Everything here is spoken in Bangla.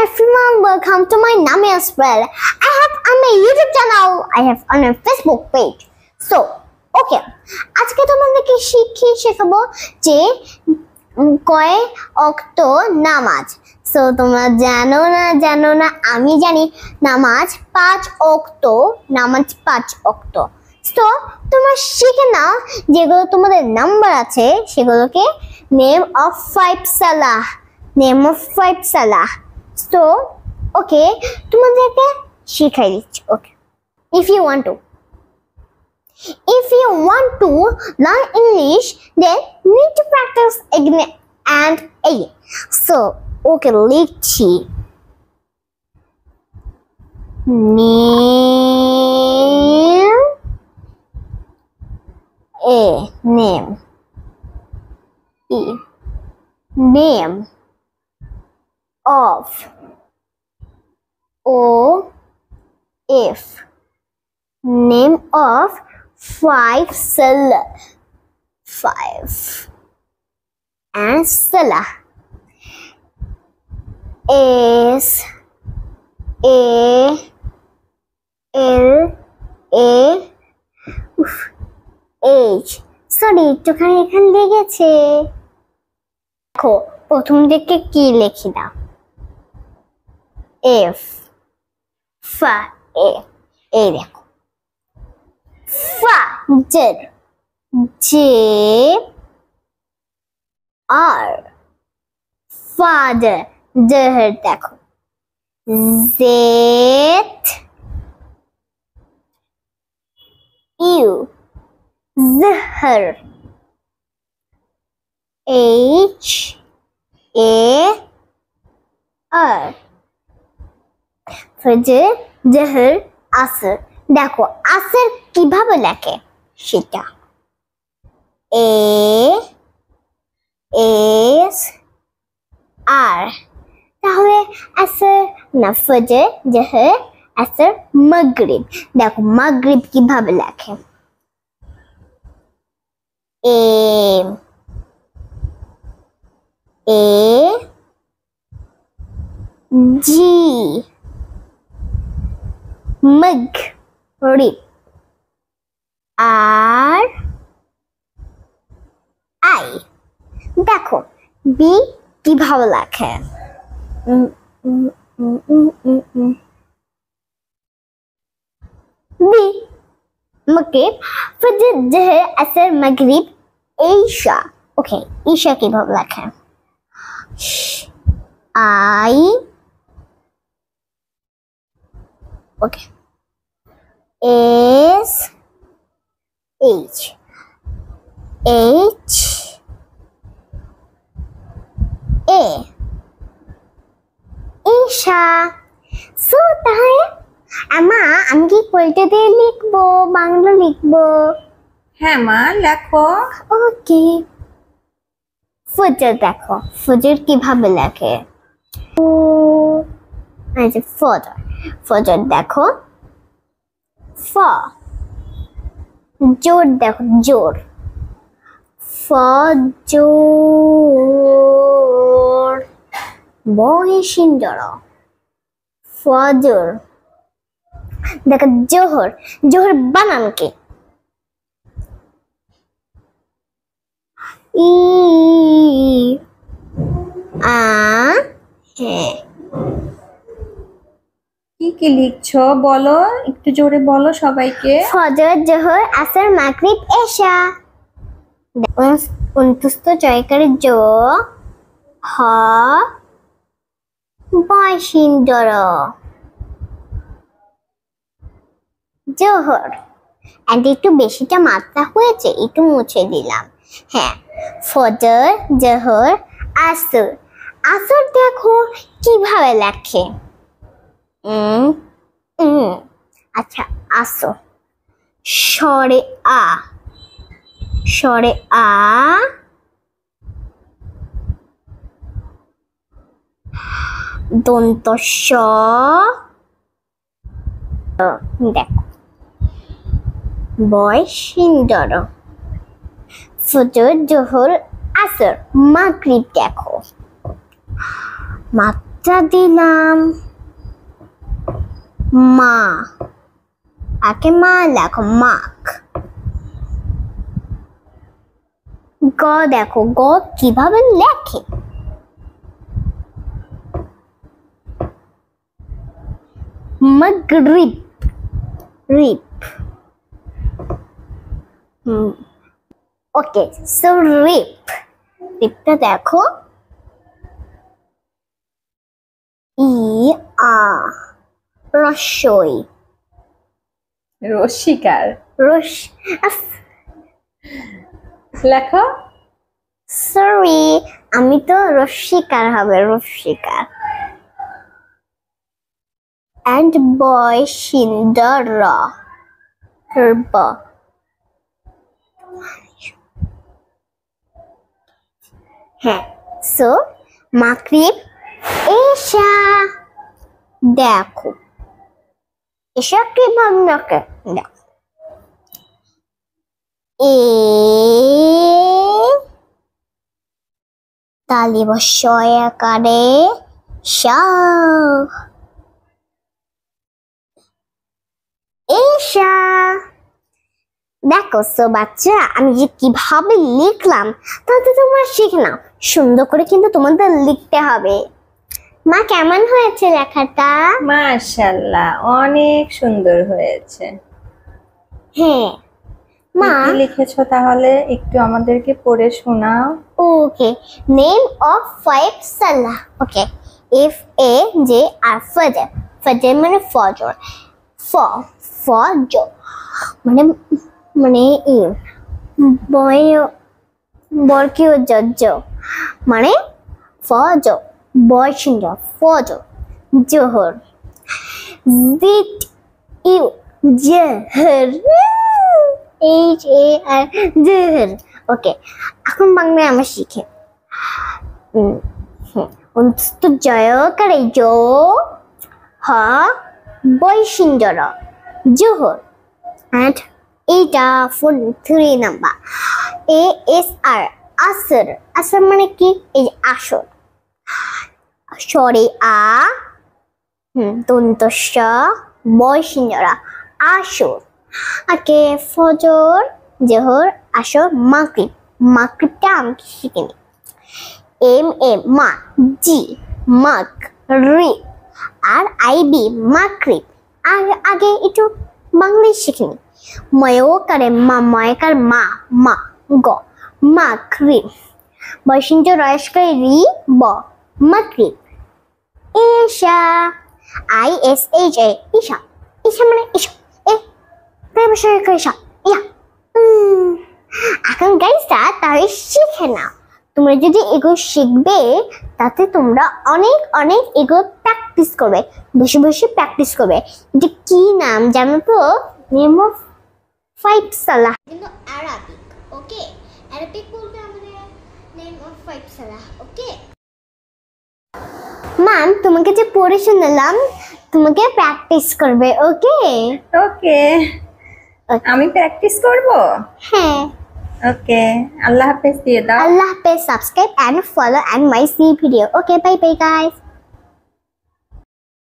everyone, welcome to my Name as well. I have on my YouTube channel, I have on a Facebook page. So, okay, আজকে তোমাদেরকে শেখাবো যে কয় ওয়াক্ত নামাজ। সো তোমরা জানো না আমি জানি নামাজ 5 ওয়াক্ত, নামাজ 5 ওয়াক্ত। সো তোমরা শিখে নাও যেগুলো তোমাদের নাম্বার আছে সেগুলোকে name of 5 Salah, name of 5 Salah. So okay, তোমাদেরকে শিখাই দিচ্ছি। ওকে, if you want to learn English, then need to practice again and again. So okay, লিখছি name of name of 5 salah, 5 and salah is H। Sorry, একটুখানি এখানে লেগেছে। দেখো প্রথম দিকে কি লিখি দাও, F ফা এই দেখো ফাজর, JR ফাদর, জহর দেখো ZU জহর, HAR ফজর, জহর, আসর। দেখো আসর কিভাবে লেখে সেটা ASR। তাহলে আসর না, ফজর, জহর, আসর, মাগরিব। দেখো মাগরিব কিভাবে লেখে AG মাগরিব, RI। দেখো বি কিভাবে লেখে বি মাগরিব, ফজর, জহর, আসর, মাগরিব, ঈশা। ওকে, ঈশা কিভাবে লেখে I। Okay, SH A Isha. So তাহলে আমি কি পল্টে দিয়ে লিখবো, বাংলা লিখবো? হ্যাঁ মা, লেখো। ওকে, ফজর। দেখো ফজর কিভাবে লেখে ফজর দেখো জোর, দেখো জোর, ফজর, বয়সিন্দর, ফজর। দেখো জোহর, জোহর বানান কি কি লিখছো বলো, একটু জোরে বলো সবাইকে। ফজর, জোহর, আসর, মাগরিব, এশা। 29 জয়কারে জো হ বয়সিন্দর, জোহর। এন্ড একটু বেশিটা মাত্রা হয়েছে, একটু মুছে দিলাম। হ্যাঁ, ফজর, জোহর, আসর। আসর দেখো কিভাবে লেখে আচ্ছা, আসর স্বরে আ দন্ত স। দেখো বয়সিন্দর, ফজর, জোহর, আসর, মাগরিব। দেখো মাত্রা এটা দিলাম মা, আগে মা লেখো মাক। গ দেখো গ কিভাবে লেখে, মাগরিব, রিপ। ওকে, সো রিপ, রিপটা দেখো ই আ রসই, রসিকার। রস, লেখো। সরি আমি তো রসিকার হবে, রসিকার। and boy Shindara Herba. হ্যাঁ, সো মাগরিব এশা, দেখো এশা কিভাবে লেখে, দেখো এ তালি বসয় আকারে শা, এশা। দেখো সো বাচ্চা আমি যে কিভাবে লিখলাম তাতে তোমরা শিখে নাও, সুন্দর করে কিন্তু তোমাদের লিখতে হবে। মা কেমন হয়েছে লেখাটা? মাশাআল্লাহ, অনেক সুন্দর হয়েছে। হ্যাঁ মা, কি লিখেছো তাহলে একটু আমাদেরকে পড়ে শোনাও। ওকে, নেম অফ ফাইভ সালাহ। Okay, F A J R ফজর, ফজর মানে ফজর, ফজর মানে মানে ই বয় বরকিও জজ মানে ফজর, বয়সিন্দ ফজর, জোহর, জিট ইউ জহর, এইচ এ আর জহর। ওকে, এখন বাংলায় আমরা শিখি। তো জয় করে জো, হ বয়সিন্দর জোহর, and এটা 3 নাম্বার এ এস আর আসর, আসর মানে কি, এই যে আসর, সরে আ দন্তস্য বয়সিন্দরা আসর। আগে ফজর জোহর আসর মাগরিব, মাগরিবটা আমি শিখিনি। এম এ মা, জি মাগ রিব, আর আই বি মাগরিব। আগে একটু বাংলায় শিখিনি। ময়কারে মা, ময়কার মা, মা গ মাগরিব, বসন্ত রয়স্কার রি ব মাগরিব। Isha, I S H A Isha, Isha মানে ঈশা, এ তাই বসে ঈশা ইয়া। এখন গাইসা তাহলে শিখে নাও। তোমরা যদি এগুলো শিখবে তাতে তোমরা অনেক অনেক এগুলো প্র্যাকটিস করবে, বসে বসে প্র্যাকটিস করবে। এটা কি নাম জানো তো? নেম অফ ফাইভ সালাহ, কিন্তু আরাবিক। ওকে, আরাবিক বলতে আমাদের নেম অফ ফাইভ সালাহ। ওকে মান, তোমাকে যে পড়ে শোনালাম তোমাকে প্র্যাকটিস করবে। ওকে ওকে, আমি প্র্যাকটিস করব। হ্যাঁ, ওকে, আল্লাহ হাফেজ দিয়ে দাও। Allah Hafiz, subscribe and follow and my see video. Okay, bye bye guys.